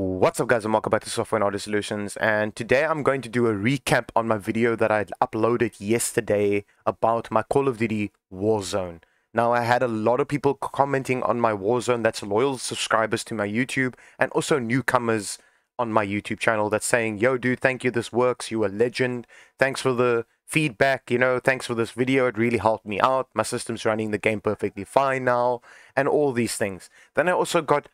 What's up guys, and welcome back to Software and Audio Solutions, and today I'm going to do a recap on my video that I uploaded yesterday about my Call of Duty Warzone. Now, I had a lot of people commenting on my Warzone, that's loyal subscribers to my YouTube, and also newcomers on my YouTube channel that's saying, yo dude, thank you, this works, you a legend, thanks for the feedback, thanks for this video, it really helped me out, my system's running the game perfectly fine now, and all these things. Then I also got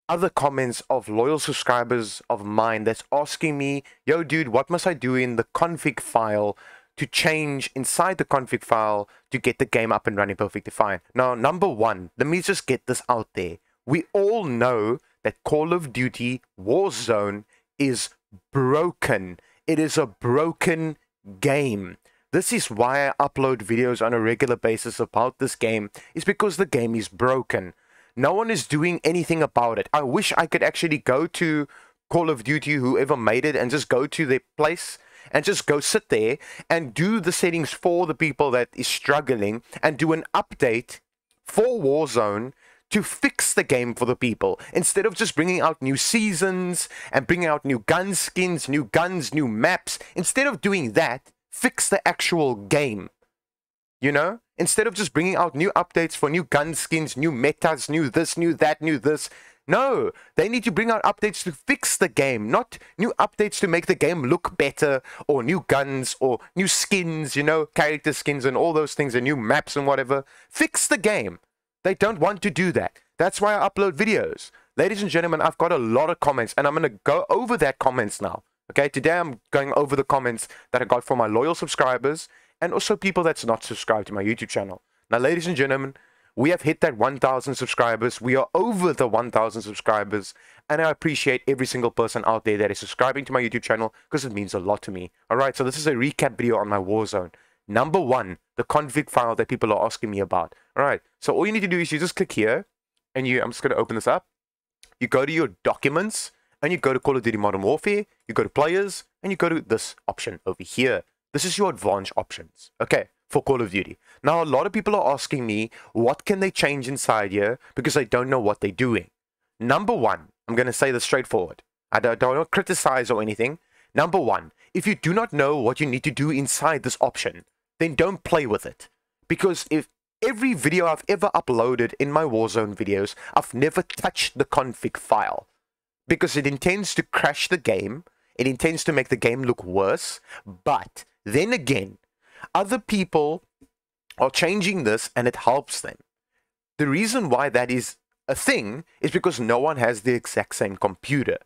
other comments of loyal subscribers of mine that's asking me, yo dude, what must I do in the config file to change inside the config file to get the game up and running perfectly fine? Now, number one, let me just get this out there. We all know that Call of Duty Warzone is broken. It is a broken game. This is why I upload videos on a regular basis about this game, is because the game is broken. No one is doing anything about it. I wish I could actually go to Call of Duty, whoever made it, and just go to their place and just go sit there and do the settings for the people that is struggling and do an update for Warzone to fix the game for the people, instead of just bringing out new seasons and bringing out new gun skins, new guns, new maps. Instead of doing that, fix the actual game. Instead of just bringing out new updates for new gun skins, new metas, new this, new that, new this. No, they need to bring out updates to fix the game, not new updates to make the game look better, or new guns, or new skins, character skins and all those things, and new maps and whatever. Fix the game. They don't want to do that. That's why I upload videos. Ladies and gentlemen, I've got a lot of comments, and I'm going to go over that comments now. Okay, today I'm going over the comments that I got from my loyal subscribers, and also people that's not subscribed to my YouTube channel. Now, ladies and gentlemen, we have hit that 1,000 subscribers. We are over the 1,000 subscribers, and I appreciate every single person out there that is subscribing to my YouTube channel, because it means a lot to me. Alright, so this is a recap video on my Warzone. Number one, the config file that people are asking me about. Alright, so all you need to do is you just click here, and I'm just going to open this up. You go to your documents, and you go to Call of Duty Modern Warfare, you go to Players, and you go to this option over here. This is your advanced options, okay, for Call of Duty. Now, a lot of people are asking me, what can they change inside here, because they don't know what they're doing. Number one, I'm going to say this straightforward. I don't want to criticize or anything. Number one, if you do not know what you need to do inside this option, then don't play with it. Because if every video I've ever uploaded in my Warzone videos, I've never touched the config file. Because it intends to crash the game. It intends to make the game look worse. But then again, other people are changing this and it helps them. The reason why that is a thing is because no one has the exact same computer.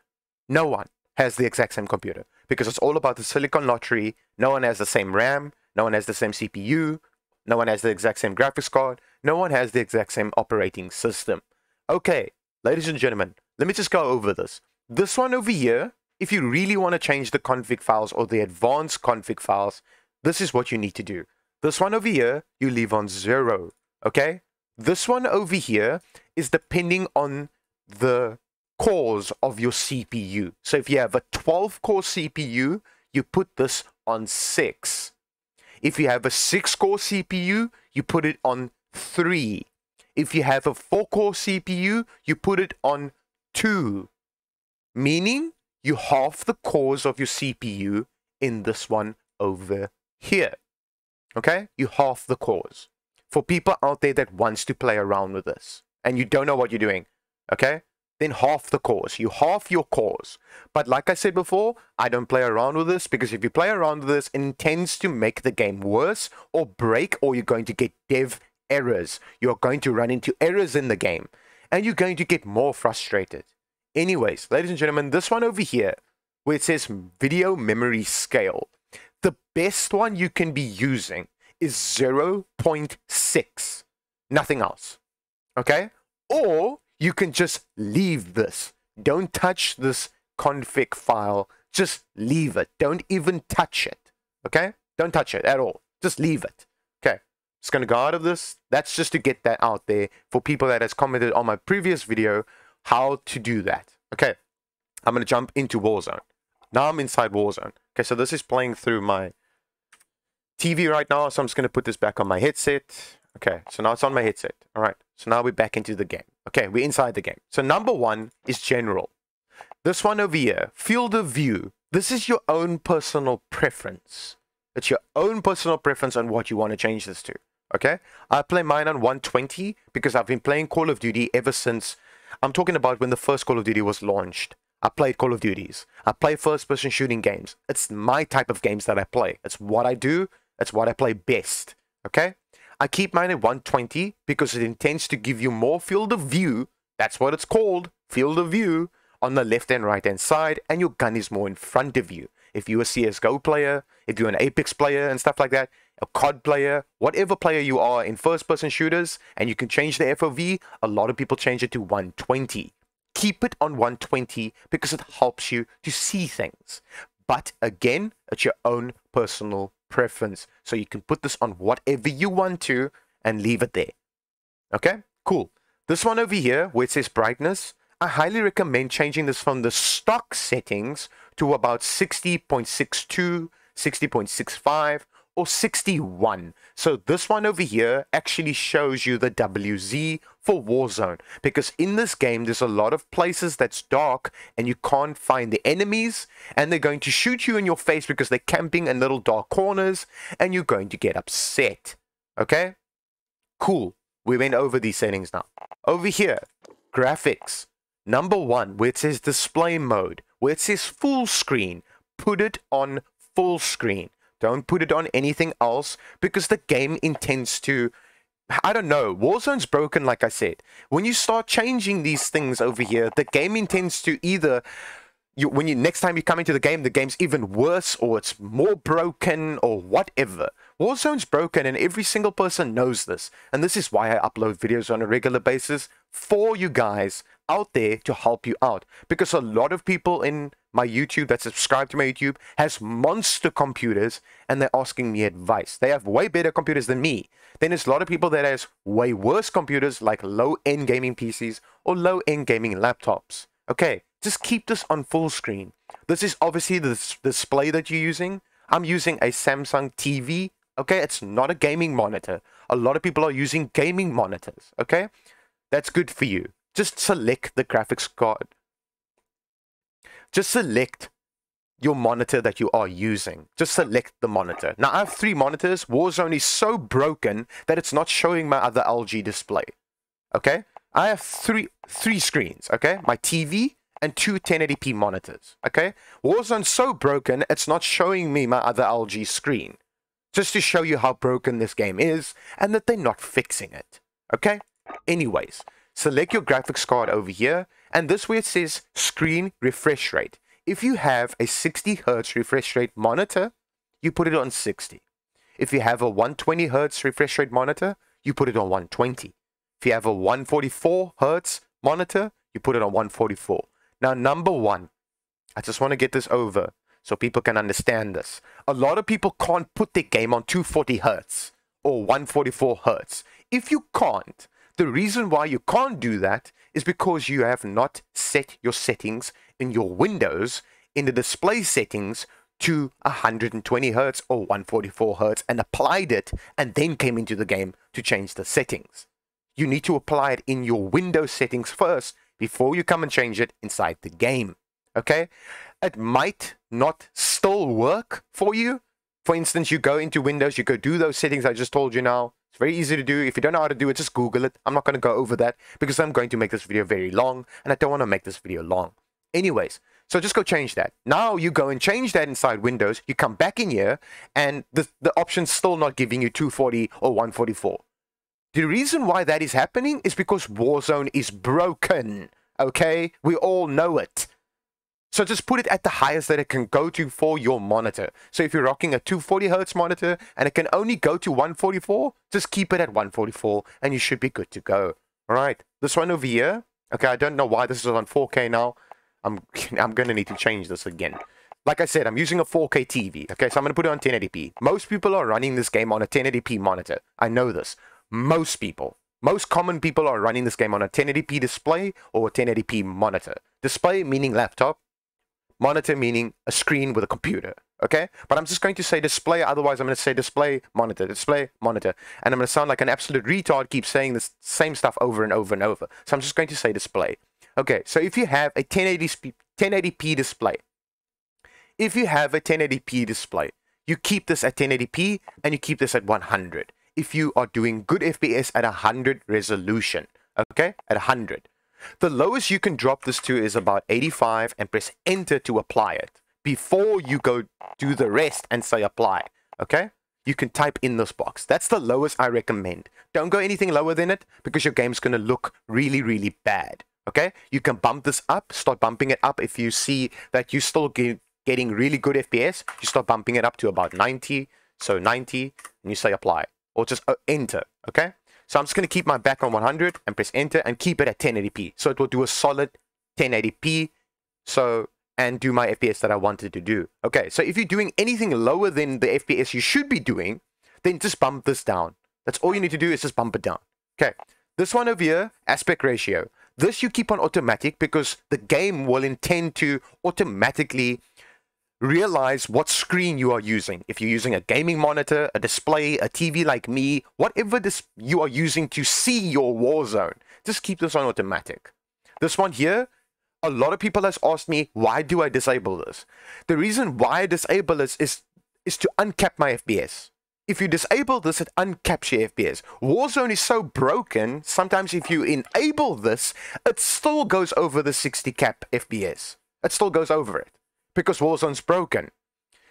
No one has the exact same computer. Because it's all about the silicon lottery. No one has the same RAM. No one has the same CPU. No one has the exact same graphics card. No one has the exact same operating system. Okay, ladies and gentlemen, let me just go over this. This one over here, if you really want to change the config files or the advanced config files, this is what you need to do. This one over here, you leave on 0, okay? This one over here is depending on the cores of your CPU. So if you have a 12-core CPU, you put this on 6. If you have a 6-core CPU, you put it on 3. If you have a 4-core CPU, you put it on 2. Meaning, you half the cores of your CPU in this one over here. Okay? You half the cores. For people out there that wants to play around with this, and you don't know what you're doing, okay? Then half the cores. You half your cores. But like I said before, I don't play around with this, because if you play around with this, it intends to make the game worse or break, or you're going to get dev errors. You're going to run into errors in the game, and you're going to get more frustrated. Anyways, ladies and gentlemen, this one over here, where it says video memory scale, the best one you can be using is 0.6. Nothing else. Okay? Or you can just leave this. Don't touch this config file. Just leave it. Don't even touch it. Okay? Don't touch it at all. Just leave it. Okay? Just going to go out of this. That's just to get that out there for people that has commented on my previous video how to do that. Okay, I'm going to jump into Warzone. Now I'm inside Warzone. Okay, so this is playing through my TV right now, so I'm just going to put this back on my headset. Okay, so now it's on my headset. All right, so now we're back into the game. Okay, we're inside the game. So number one is general. This one over here, field of view. This is your own personal preference. It's your own personal preference on what you want to change this to. Okay? I play mine on 120 because I've been playing Call of Duty ever since. I'm talking about when the first Call of Duty was launched. I played Call of Duties. I play first-person shooting games. It's my type of games that I play. It's what I do. It's what I play best. Okay? I keep mine at 120 because it intends to give you more field of view. That's what it's called, field of view, on the left and right hand side, and your gun is more in front of you. If you're a CSGO player, if you're an Apex player and stuff like that, a COD player, whatever player you are in first-person shooters, and you can change the FOV, a lot of people change it to 120. Keep it on 120 because it helps you to see things. But again, it's your own personal preference. So you can put this on whatever you want to and leave it there. Okay, cool. This one over here where it says brightness, I highly recommend changing this from the stock settings to about 60.62, 60.65, or 61. So this one over here actually shows you the WZ for Warzone, because in this game there's a lot of places that's dark and you can't find the enemies, and they're going to shoot you in your face because they're camping in little dark corners, and you're going to get upset. Okay, cool. We went over these settings now. Over here, graphics. Number one, where it says display mode, where it says full screen, put it on full screen. Don't put it on anything else because the game intends to, I don't know, Warzone's broken like I said. When you start changing these things over here, the game intends to either, next time you come into the game's even worse, or it's more broken, or whatever. Warzone's broken and every single person knows this. And this is why I upload videos on a regular basis for you guys out there to help you out. Because a lot of people in my YouTube that subscribe to my YouTube has monster computers and they're asking me advice. They have way better computers than me. Then there's a lot of people that has way worse computers like low-end gaming PCs or low-end gaming laptops. Okay, just keep this on full screen. This is obviously the display that you're using. I'm using a Samsung TV. Okay, it's not a gaming monitor. A lot of people are using gaming monitors. Okay, that's good for you. Just select the graphics card. Just select your monitor that you are using. Just select the monitor. Now, I have 3 monitors. Warzone is so broken that it's not showing my other LG display. Okay? I have three screens. Okay? My TV and 2 1080p monitors. Okay? Warzone's so broken, it's not showing me my other LG screen. Just to show you how broken this game is and that they're not fixing it. Okay? Anyways, select your graphics card over here, and this where it says screen refresh rate. If you have a 60 Hz refresh rate monitor, you put it on 60. If you have a 120 Hz refresh rate monitor, you put it on 120. If you have a 144 Hz monitor, you put it on 144. Now, number one, I just want to get this over so people can understand this. A lot of people can't put their game on 240 Hz or 144 Hz. If you can't, the reason why you can't do that is because you have not set your settings in your Windows in the display settings to 120 Hz or 144 Hz and applied it and then came into the game to change the settings. You need to apply it in your Windows settings first before you come and change it inside the game. Okay? It might not still work for you. For instance, you go into Windows, you go do those settings I just told you now. It's very easy to do. If you don't know how to do it, just Google it. I'm not going to go over that because I'm going to make this video very long and I don't want to make this video long. Anyways, so just go change that. Now you go and change that inside Windows. You come back in here and the option's still not giving you 240 or 144. The reason why that is happening is because Warzone is broken. Okay? We all know it. So just put it at the highest that it can go to for your monitor. So if you're rocking a 240 Hz monitor and it can only go to 144, just keep it at 144 and you should be good to go. All right, this one over here. Okay, I don't know why this is on 4K now. I'm going to need to change this again. Like I said, I'm using a 4K TV. Okay, so I'm going to put it on 1080p. Most people are running this game on a 1080p monitor. I know this. Most people. Most common people are running this game on a 1080p display or a 1080p monitor. Display meaning laptop. Monitor meaning a screen with a computer, okay? But I'm just going to say display, otherwise I'm going to say display, monitor, and I'm going to sound like an absolute retard, keep saying the same stuff over and over and over. So I'm just going to say display. Okay, so if you have a 1080p display. If you have a 1080p display, you keep this at 1080p and you keep this at 100. If you are doing good FPS at 100 resolution, okay, at 100. The lowest you can drop this to is about 85 and press enter to apply it. Before you go do the rest and say apply, okay? You can type in this box. That's the lowest I recommend. Don't go anything lower than it because your game's going to look really, really bad, okay? You can bump this up, start bumping it up if you see that you still getting really good FPS. You start bumping it up to about 90, so 90, and you say apply, or just enter, okay? So I'm just going to keep my back on 100 and press enter and keep it at 1080p. So it will do a solid 1080p, and do my FPS that I wanted to do. Okay, so if you're doing anything lower than the FPS you should be doing, then just bump this down. That's all you need to do is just bump it down. Okay, this one over here, aspect ratio. This you keep on automatic because the game will intend to automatically realize what screen you are using. If you're using a gaming monitor, a display, a TV like me, whatever you are using to see your Warzone, just keep this on automatic. This one here, a lot of people has asked me, why do I disable this? The reason why I disable this is to uncap my FPS. If you disable this, it uncaps your FPS. Warzone is so broken, sometimes if you enable this, it still goes over the 60 cap FPS. It still goes over it because Warzone's broken.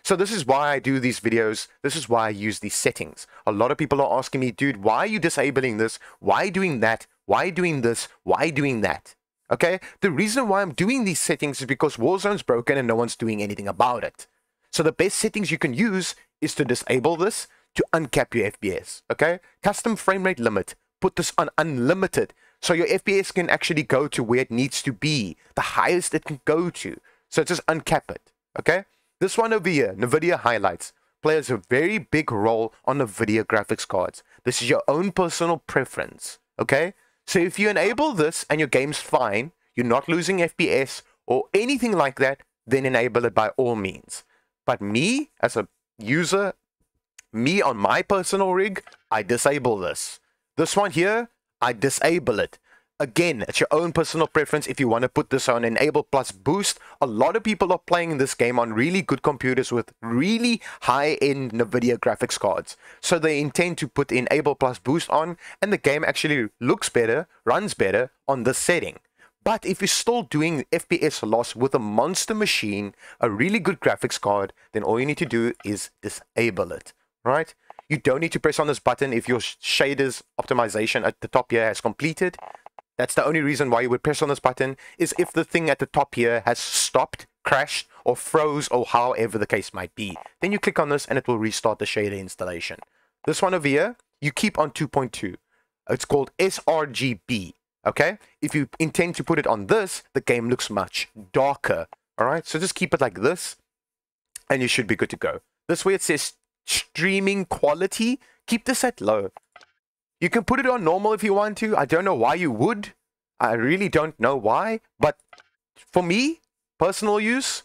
So this is why I do these videos. This is why I use these settings. A lot of people are asking me, dude, why are you disabling this? Why doing that? Why doing this? Why doing that? Okay, the reason why I'm doing these settings is because Warzone's broken and no one's doing anything about it. So the best settings you can use is to disable this to uncap your FPS. Okay, custom frame rate limit. Put this on unlimited so your FPS can actually go to where it needs to be, the highest it can go to. So just uncap it. Okay, this one over here, Nvidia highlights, plays a very big role on Nvidia graphics cards. This is your own personal preference. Okay. So if you enable this and your game's fine, you're not losing FPS or anything like that, then enable it by all means. But me, as a user, me on my personal rig, I disable this. This one here, I disable it. Again, it's your own personal preference if you want to put this on enable plus boost. A lot of people are playing this game on really good computers with really high-end Nvidia graphics cards. So they intend to put enable plus boost on and the game actually looks better, runs better on this setting. But if you're still doing FPS loss with a monster machine, a really good graphics card, then all you need to do is disable it, right? You don't need to press on this button if your shaders optimization at the top here has completed. That's the only reason why you would press on this button is if the thing at the top here has stopped, crashed, or froze, or however the case might be. Then you click on this and it will restart the shader installation. This one over here, you keep on 2.2. It's called sRGB, okay? If you intend to put it on this, the game looks much darker, all right? So just keep it like this and you should be good to go. This way it says streaming quality, keep this at low. You can put it on normal if you want to. I don't know why you would. I really don't know why. But for me, personal use,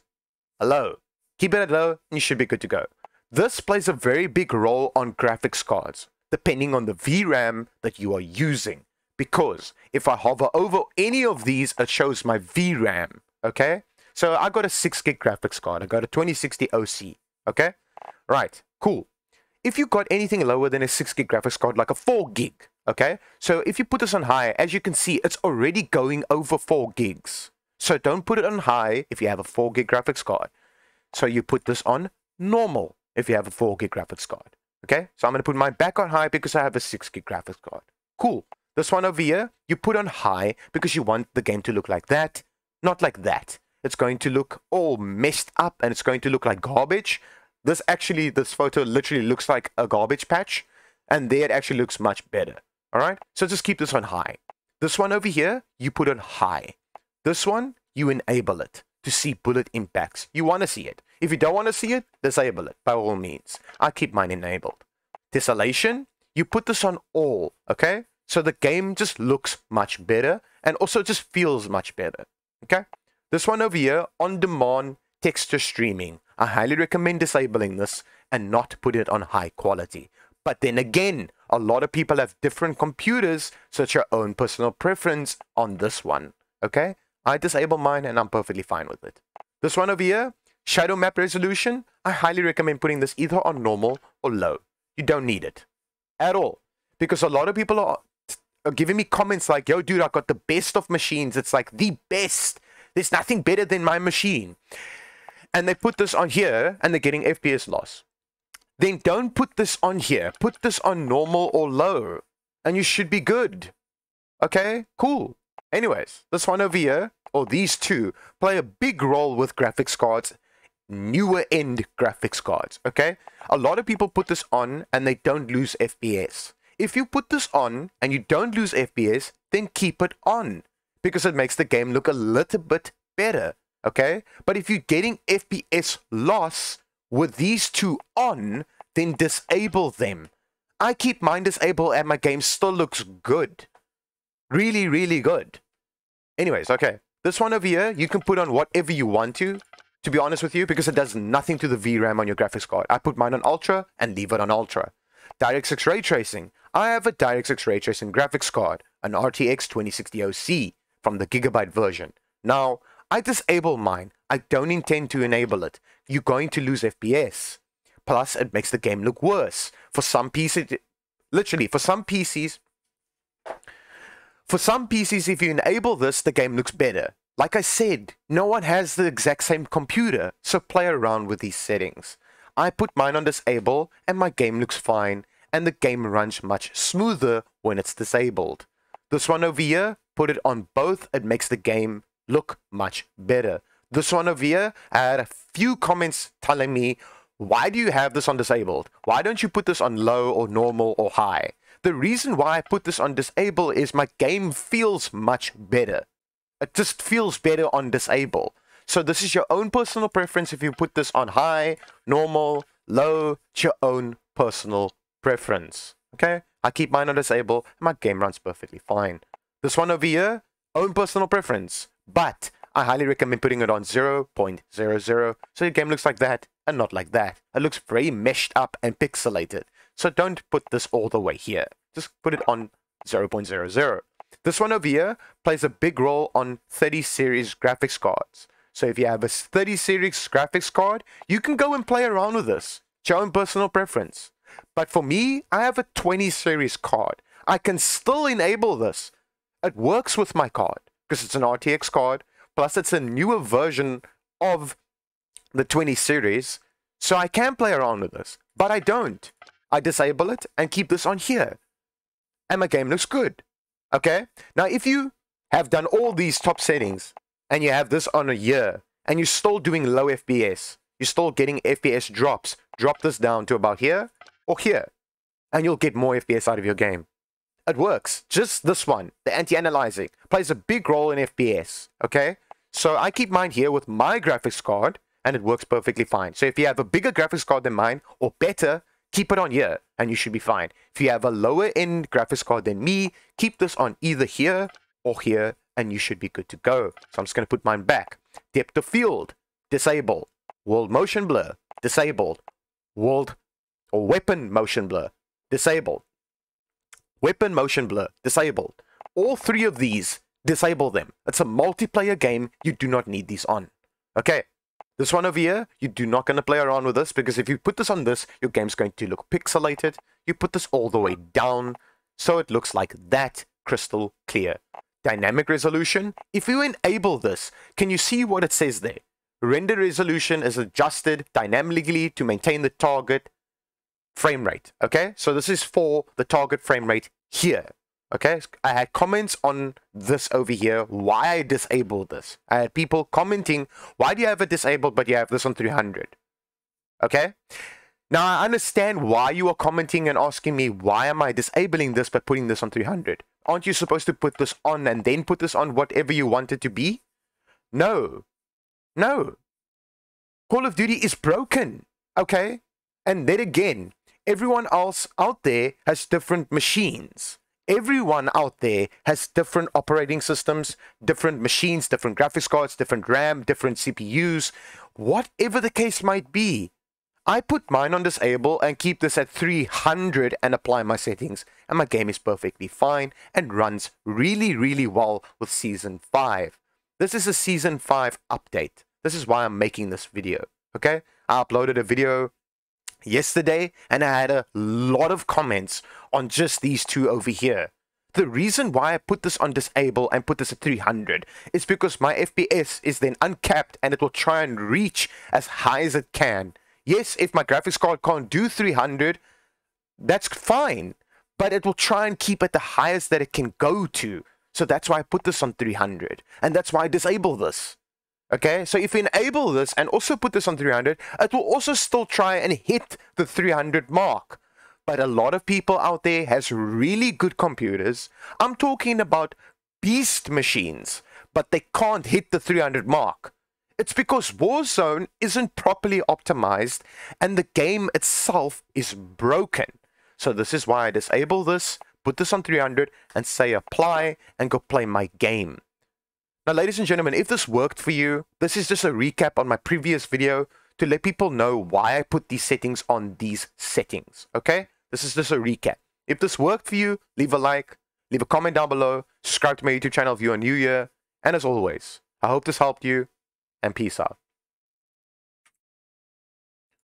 low. Keep it at low and you should be good to go. This plays a very big role on graphics cards, depending on the VRAM that you are using. Because if I hover over any of these, it shows my VRAM. Okay? So I got a 6 gig graphics card. I got a 2060 OC. Okay? Right. Cool. If you got anything lower than a 6 gig graphics card, like a 4 gig, okay? So if you put this on high, as you can see, it's already going over 4 gigs. So don't put it on high if you have a 4 gig graphics card. So you put this on normal if you have a 4 gig graphics card, okay? So I'm going to put mine back on high because I have a 6 gig graphics card. Cool. This one over here, you put on high because you want the game to look like that, not like that. It's going to look all messed up and it's going to look like garbage. This photo literally looks like a garbage patch, and there it actually looks much better. All right, so just keep this on high. This one over here, you put on high. This one, you enable it to see bullet impacts. You want to see it. If you don't want to see it, disable it by all means. I keep mine enabled. Tessellation, you put this on all, okay? So the game just looks much better and also just feels much better, okay? This one over here, on-demand texture streaming. I highly recommend disabling this and not put it on high quality. But then again, a lot of people have different computers, so it's your own personal preference on this one, okay? I disable mine and I'm perfectly fine with it. This one over here, shadow map resolution, I highly recommend putting this either on normal or low. You don't need it at all, because a lot of people are giving me comments like, yo dude, I got the best of machines. It's like the best. There's nothing better than my machine. And they put this on here and they're getting FPS loss. Then don't put this on here. Put this on normal or low and you should be good. Okay, cool. Anyways, this one over here, or these two, play a big role with graphics cards, newer end graphics cards, okay? A lot of people put this on and they don't lose FPS. If you put this on and you don't lose FPS, then keep it on, because it makes the game look a little bit better, okay? But if you're getting FPS loss with these two on, then disable them. I keep mine disabled and my game still looks good. Really, really good. Anyways, okay. This one over here, you can put on whatever you want to be honest with you, because it does nothing to the VRAM on your graphics card. I put mine on Ultra and leave it on Ultra. DirectX Ray Tracing. I have a DirectX Ray Tracing graphics card, an RTX 2060 OC from the Gigabyte version. Now, I disable mine. I don't intend to enable it. You're going to lose FPS. Plus, it makes the game look worse. For some PCs, literally, for some PCs, if you enable this, the game looks better. Like I said, no one has the exact same computer, so play around with these settings. I put mine on disable and my game looks fine, and the game runs much smoother when it's disabled. This one over here, put it on both, it makes the game look much better. This one over here, I had a few comments telling me, why do you have this on disabled? Why don't you put this on low or normal or high? The reason why I put this on disable is my game feels much better. It just feels better on disable. So this is your own personal preference. If you put this on high, normal, low, it's your own personal preference. Okay? I keep mine on disable and my game runs perfectly fine. This one over here, own personal preference. But I highly recommend putting it on 0.00 so your game looks like that and not like that. It looks very meshed up and pixelated. So don't put this all the way here. Just put it on 0.00. This one over here plays a big role on 30 series graphics cards. So if you have a 30 series graphics card, you can go and play around with this. It's your own personal preference. But for me, I have a 20 series card. I can still enable this. It works with my card because it's an RTX card. Plus it's a newer version of the 20 series. So I can play around with this. But I don't. I disable it and keep this on here. And my game looks good. Okay, now if you have done all these top settings and you have this on a year and you're still doing low FPS, you're still getting FPS drops, drop this down to about here or here and you'll get more FPS out of your game. It works. Just this one, the anti-aliasing, plays a big role in FPS. Okay, so I keep mine here with my graphics card and it works perfectly fine. So if you have a bigger graphics card than mine or better, keep it on here and you should be fine. If you have a lower end graphics card than me, keep this on either here or here and you should be good to go. So I'm just going to put mine back. Depth of field, disabled. World motion blur, disabled. World or weapon motion blur, disabled. Weapon motion blur, disabled. All three of these, disable them. It's a multiplayer game. You do not need these on. Okay. This one over here, you're not going to play around with this because if you put this on this, your game's going to look pixelated. You put this all the way down, so it looks like that, crystal clear. Dynamic resolution, if you enable this, can you see what it says there? Render resolution is adjusted dynamically to maintain the target frame rate. Okay, so this is for the target frame rate here. Okay, I had comments on this over here, why I disabled this. I had people commenting, why do you have it disabled but you have this on 300? Okay, now I understand why you are commenting and asking me, why am I disabling this but putting this on 300? Aren't you supposed to put this on and then put this on whatever you want it to be? No, no. Call of Duty is broken, okay? And then again, everyone else out there has different machines. Everyone out there has different operating systems, different machines, different graphics cards, different RAM, different CPUs, whatever the case might be. I put mine on disable and keep this at 300 and apply my settings, and my game is perfectly fine and runs really, really well with Season 5. This is a Season 5 update. This is why I'm making this video, okay? I uploaded a video yesterday and I had a lot of comments on just these two over here. The reason why I put this on disable and put this at 300 is because my FPS is then uncapped and it will try and reach as high as it can. Yes, if my graphics card can't do 300, that's fine, but it will try and keep at the highest that it can go to. So that's why I put this on 300, and that's why I disable this. Okay, so if you enable this and also put this on 300, it will also still try and hit the 300 mark. But a lot of people out there has really good computers. I'm talking about beast machines, but they can't hit the 300 mark. It's because Warzone isn't properly optimized and the game itself is broken. So this is why I disable this, put this on 300 and say apply and go play my game. Now, ladies and gentlemen, if this worked for you, this is just a recap on my previous video to let people know why I put these settings on these settings, okay? This is just a recap. If this worked for you, leave a like, leave a comment down below, subscribe to my YouTube channel if you're new here, and as always, I hope this helped you, and peace out.